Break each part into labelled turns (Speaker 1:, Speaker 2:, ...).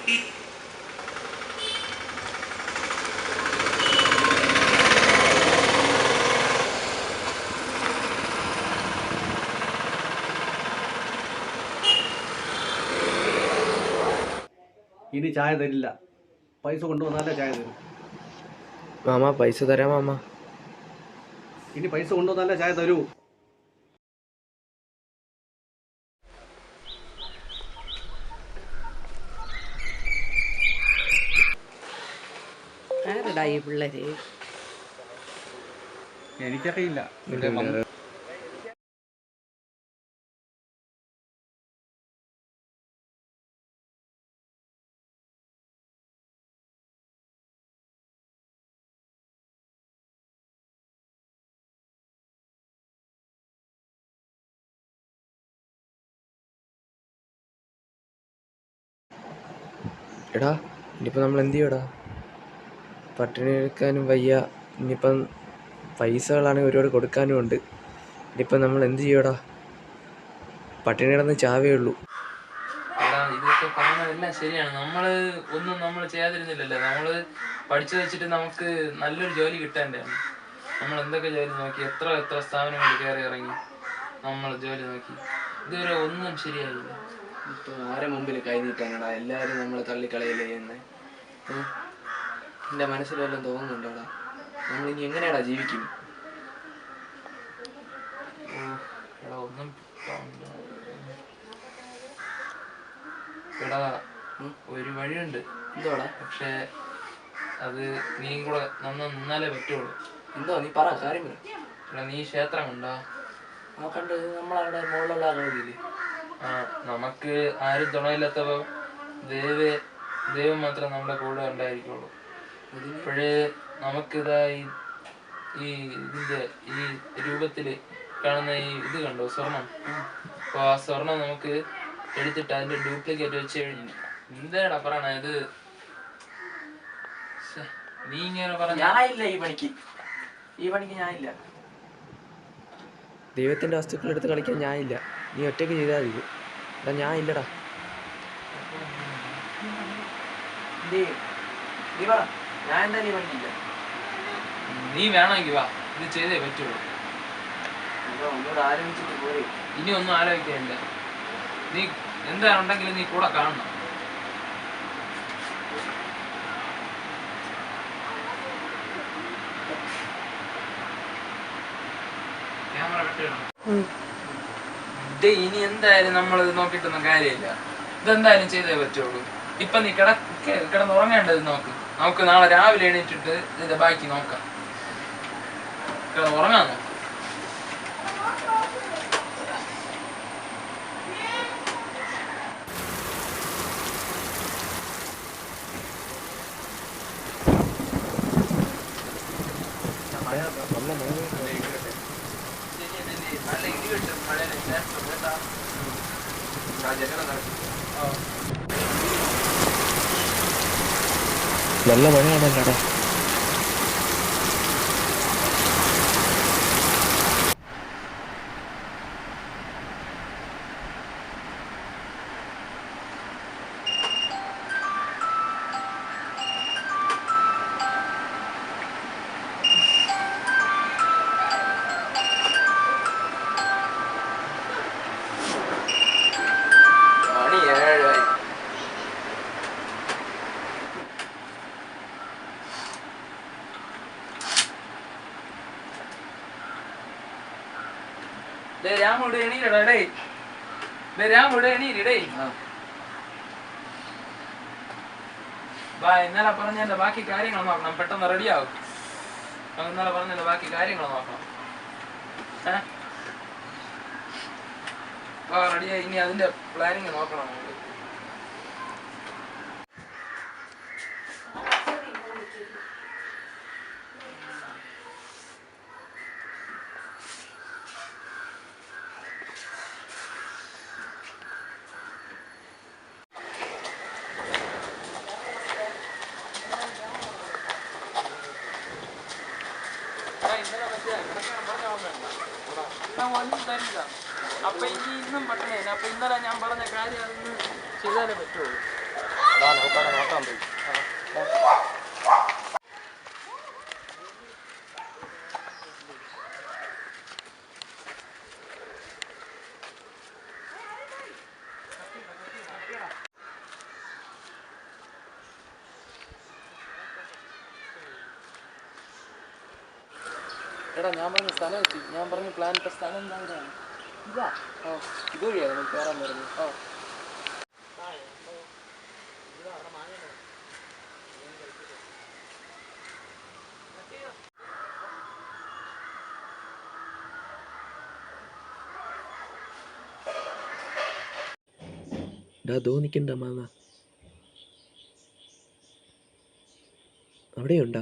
Speaker 1: ഇനി ചായ തരില്ല. പൈസ കൊണ്ടുവന്നാലേ ചായ തരും.
Speaker 2: മാമ പൈസ തരാം മാമ.
Speaker 1: ഇനി പൈസ കൊണ്ടുവന്നാലേ ചായ തരൂ.
Speaker 3: ആരടാ ഈ പിള്ളേര്?
Speaker 1: എനിക്കറിയില്ല.
Speaker 2: എടാ ഇനിയിപ്പോൾ നമ്മൾ എന്ത് ചെയ്യടാ? പട്ടിണി എടുക്കാനും വയ്യ. ഇനിയിപ്പം പൈസകളാണെങ്കിൽ ഒരുപാട് കൊടുക്കാനും ഉണ്ട്. ഇനിയിപ്പം നമ്മൾ എന്ത് ചെയ്യടാ? പട്ടിണി കിടന്ന് ചാവേ ഉള്ളൂ.
Speaker 4: ഇതൊക്കെ പറഞ്ഞതെല്ലാം ശരിയാണ്. നമ്മൾ ചെയ്യാതിരുന്നില്ലല്ലോ. നമ്മൾ പഠിച്ചു വെച്ചിട്ട് നമുക്ക് നല്ലൊരു ജോലി കിട്ടേണ്ടതാണ്. നമ്മൾ എന്തൊക്കെ ജോലി നോക്കി, എത്ര സ്ഥാപനങ്ങളിൽ കയറി ഇറങ്ങി നമ്മൾ ജോലി നോക്കി, ഇതുവരെ ഒന്നും ശരിയായില്ല.
Speaker 2: ഇപ്പോൾ ആരെ മുമ്പിൽ കൈ നീട്ടാനടാ? എല്ലാവരും നമ്മളെ തള്ളിക്കളയില്ലേ എന്ന് എൻ്റെ മനസ്സിലെല്ലാം തോന്നുന്നുണ്ടോടാ? നമ്മളിനി എങ്ങനെയാടാ ജീവിക്കും?
Speaker 4: ഒന്നും എടാ, ഒരു വഴിയുണ്ട്.
Speaker 2: എന്തോടാ?
Speaker 4: പക്ഷേ അത് നീയും കൂടെ നിന്നാലേ പറ്റുള്ളൂ.
Speaker 2: എന്തോ നീ പറ, കാര്യം പറ.
Speaker 4: എടാ, നീ ക്ഷേത്രം കണ്ടോ?
Speaker 2: ആ കണ്ട്. നമ്മളവിടെ മുകളിലുള്ള ആകൃതിയില്ലേ?
Speaker 4: ആ, നമുക്ക് ആരും തുണയില്ലാത്തപ്പോൾ ദൈവം മാത്രം നമ്മുടെ കൂടെ ഉണ്ടായിരിക്കുള്ളൂ. ഇപ്പോഴേ നമുക്കിതാ ഈ ഇതിൻ്റെ ഈ രൂപത്തിൽ കാണുന്ന ഈ ഇത് കണ്ടോ, സ്വർണം? അപ്പോൾ ആ സ്വർണം നമുക്ക് എടുത്തിട്ട് അതിൻ്റെ ഡ്യൂപ്ലിക്കേറ്റ് വെച്ച് കഴിഞ്ഞു. എന്താടാ പറയണ ഇത്? നീ ഇങ്ങനെ പറഞ്ഞ
Speaker 2: ഞാനില്ല ഈ പണിക്ക് ഞാനില്ല. ദൈവത്തിൻ്റെ വസ്തുക്കൾ എടുത്ത് കളിക്കാൻ ഞാനില്ല. നീ ഒറ്റയ്ക്ക് ചെയ്താൽ മതി. എടാ ഞാൻ ഇല്ലടാ. നീ പറ, ഞാൻ എന്തായാലും ഈ പണിക്കില്ല.
Speaker 4: നീ വേണമെങ്കിൽ വാ, ഇത് ചെയ്തേ പറ്റുള്ളൂ.
Speaker 2: ഒന്നുകൂടെ ആലോചിച്ചിട്ട് പോയി.
Speaker 4: ഇനി ഒന്നും ആലോചിക്കാനില്ല. നീ എന്താണെങ്കിലും നീ കൂടെ കാണണം. ക്യാമറ കെട്ടിടണം. ഇനി എന്തായാലും നമ്മളിത് നോക്കിയിട്ടൊന്നും കാര്യമില്ല. ഇതെന്തായാലും ചെയ്തേ പറ്റുള്ളൂ. ഇപ്പൊ നീ കിടന്നുറങ്ങേണ്ടത് നോക്ക്. നമുക്ക് നാളെ രാവിലെ എണീറ്റിട്ട് ഇതിന്റെ ബാക്കി നോക്കാം. കിടന്നുറങ്ങാൻ നോക്കാം. നല്ല ഇടി കിട്ടും മഴയുടെ കേട്ടാ.
Speaker 2: നല്ല മഴയാണല്ലോടാ.
Speaker 4: രാമുടെ എണീരടാ. രാമുടെ എണീരടേ. ഇന്നലെ പറഞ്ഞതിന്റെ ബാക്കി കാര്യങ്ങൾ നോക്കണം. പെട്ടെന്ന് റെഡിയാവും. ഇന്നലെ പറഞ്ഞതിന്റെ ബാക്കി കാര്യങ്ങൾ നോക്കണം. റെഡിയായി. ഇനി അതിന്റെ പ്ലാനിങ് നോക്കണം. ഒന്നും തരില്ല. അപ്പൊ ഇനി ഇന്നും പട്ടണേ. അപ്പൊ ഇന്നലെ ഞാൻ പറഞ്ഞ കാര്യം അതൊന്ന് ചെയ്താലേ പറ്റുള്ളൂ. നമുക്കവിടെ നോക്കാൻ പോയി. എടാ ഞാൻ പറഞ്ഞ സ്ഥലം എത്തി. ഞാൻ പറഞ്ഞ പ്ലാൻ ഇട്ട സ്ഥലം എന്താ ഇതാണ്? ഇതാ ഇതുവഴിയാണ് നമുക്ക് കയറാൻ പറഞ്ഞു.
Speaker 2: ദോ നിൽക്കണ്ട മാങ്ങ അവിടെയുണ്ടാ?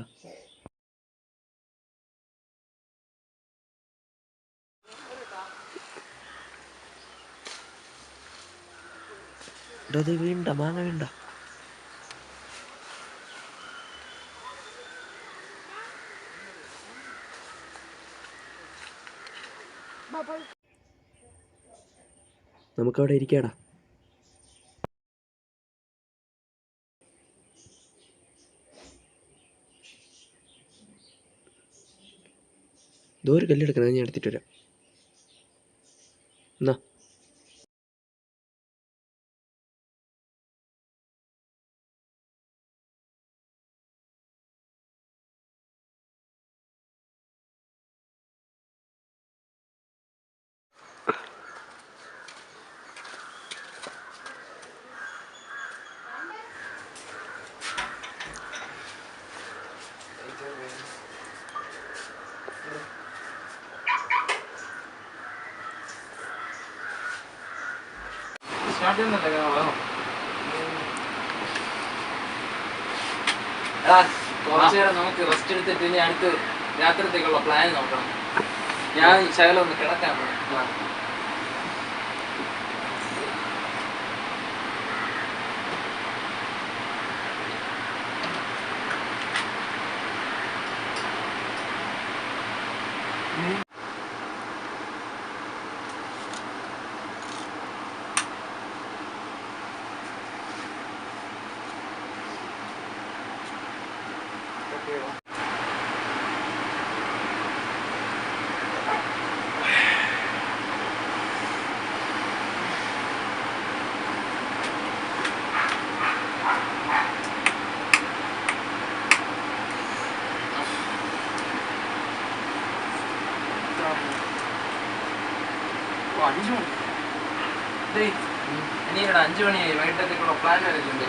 Speaker 2: അത് വീണ്ട മാങ്ങ വീണ്ട. നമുക്കവിടെ ഇരിക്കാടാ. ഒരു കല്ലെടുക്കണം, ഞാൻ എടുത്തിട്ട് വരാം. എന്നാ
Speaker 4: കുറച്ചു നേരം നമുക്ക് റെസ്റ്റ് എടുത്തിട്ട് ഇനി അടുത്ത് രാത്രിത്തേക്കുള്ള പ്ലാൻ നോക്കണം. ഞാൻ ശകലം ഒന്ന് കിടക്കാൻ പോകാം. ഇനിയുടെ 5 മണിയായി. വൈകിട്ടത്തേക്കുള്ള പ്ലാൻ വരച്ചിട്ടുണ്ട്.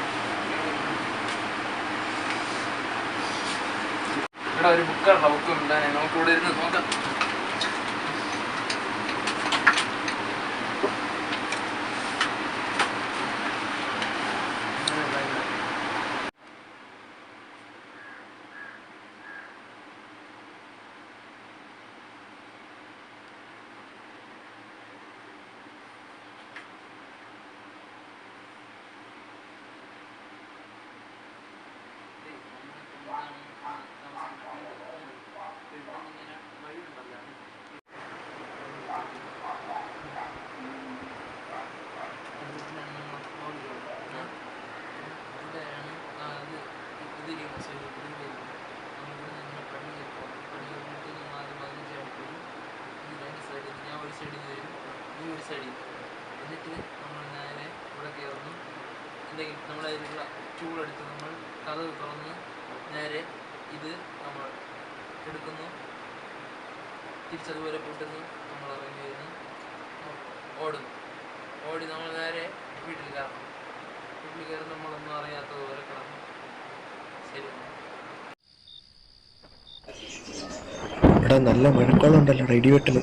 Speaker 4: ഇവിടെ ഒരു ബുക്കുള്ള ബുക്കുണ്ട്, നമുക്ക് ഇവിടെ ഇരുന്ന് നോക്കാം. എന്നിട്ട് നമ്മൾ നേരെ ഇവിടെ കയറുന്നു. എന്തെങ്കിലും നമ്മളതിലുള്ള ചൂടെടുത്ത് നമ്മൾ കതക് തുറന്ന് നേരെ ഇത് നമ്മൾ എടുക്കുന്നു. തിരിച്ചതുപോലെ പൂട്ടുന്നു. നമ്മൾ ഇറങ്ങി വരുന്നു, ഓടുന്നു. ഓടി നമ്മൾ നേരെ വീട്ടിൽ കയറണം. വീട്ടിൽ കയറി നമ്മളൊന്നും അറിയാത്തതുപോലെ കിടന്നു. ശരി.
Speaker 2: എടാ നല്ല മഴക്കോളം ഉണ്ടല്ലോ, ഇടിവെട്ടല്.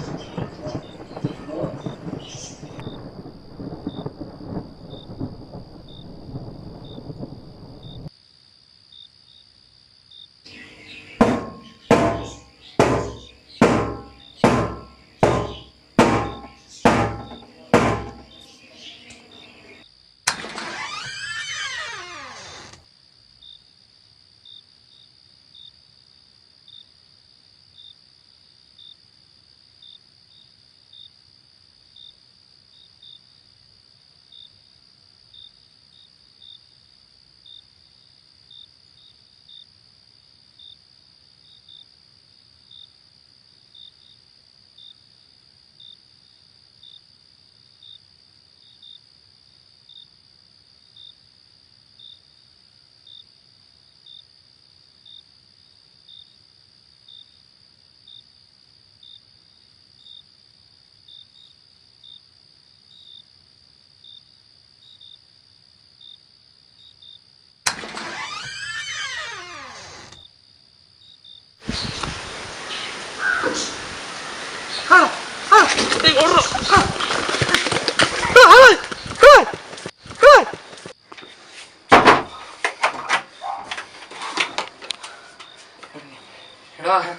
Speaker 4: എടാ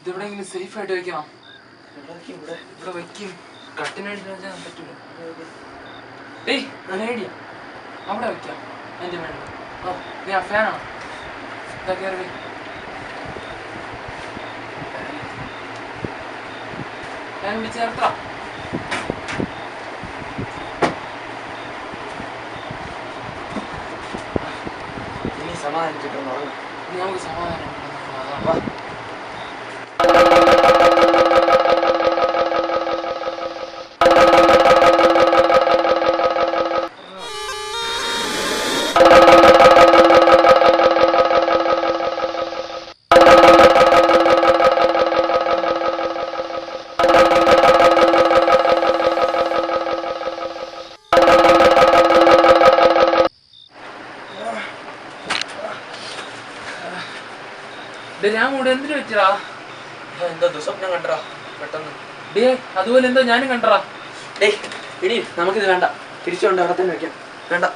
Speaker 4: ഇതെവിടെയെങ്കിലും സേഫ് ആയിട്ട് വെക്കണം. ഇവിടെ വയ്ക്കും. കട്ടിനായിട്ട് വെച്ചാൽ പറ്റൂല. ഏയ് നല്ല ഐഡിയ. അവിടെ വെക്കാം. അതിന്റെ വേണ്ട. നീ ആ ഫാനാണോ? ഇതാ കയറി. ഫാൻ പിടിച്ച് ചേർത്താ.
Speaker 2: ഇനി സമാധാനിച്ചിട്ടൊന്നും ഉറങ്ങാം.
Speaker 4: ഇനി നമുക്ക് സമാധാനം. ഞാൻ കൂടെ എന്തിനു വെച്ചടാ?
Speaker 2: എന്തോ ദുസ്വപ്നം കണ്ടടാ പെട്ടെന്ന്.
Speaker 4: ഡേ അതുപോലെ എന്തോ ഞാനും കണ്ടടാ.
Speaker 2: ഡേയ് ഇനി നമുക്കിത് വേണ്ട, തിരിച്ചുകൊണ്ട് അവിടെ തന്നെ വെക്കാം. വേണ്ട.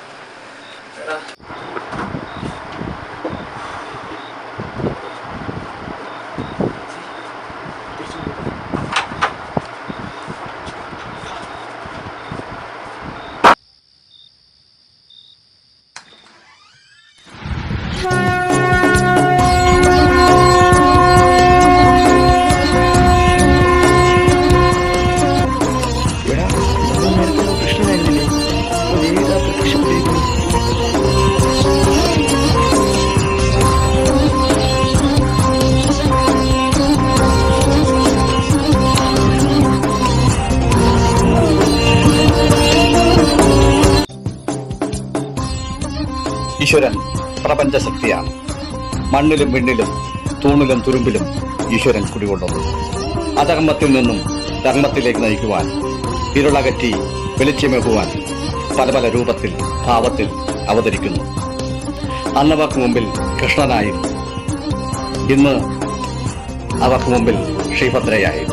Speaker 1: ഈശ്വരൻ പ്രപഞ്ചശക്തിയാണ്. മണ്ണിലും വിണ്ണിലും തൂണിലും തുരുമ്പിലും ഈശ്വരൻ കുടികൊള്ളുന്നു. അധർമ്മത്തിൽ നിന്നും ധർമ്മത്തിലേക്ക് നയിക്കുവാൻ, ഇരുളകറ്റി വെളിച്ചമേകുവാൻ പല പല രൂപത്തിൽ ഭാവത്തിൽ അവതരിക്കുന്നു. അന്നവർക്ക് മുമ്പിൽ കൃഷ്ണനായും ഇന്ന് അവർക്ക് മുമ്പിൽ ശ്രീഭദ്രയായും.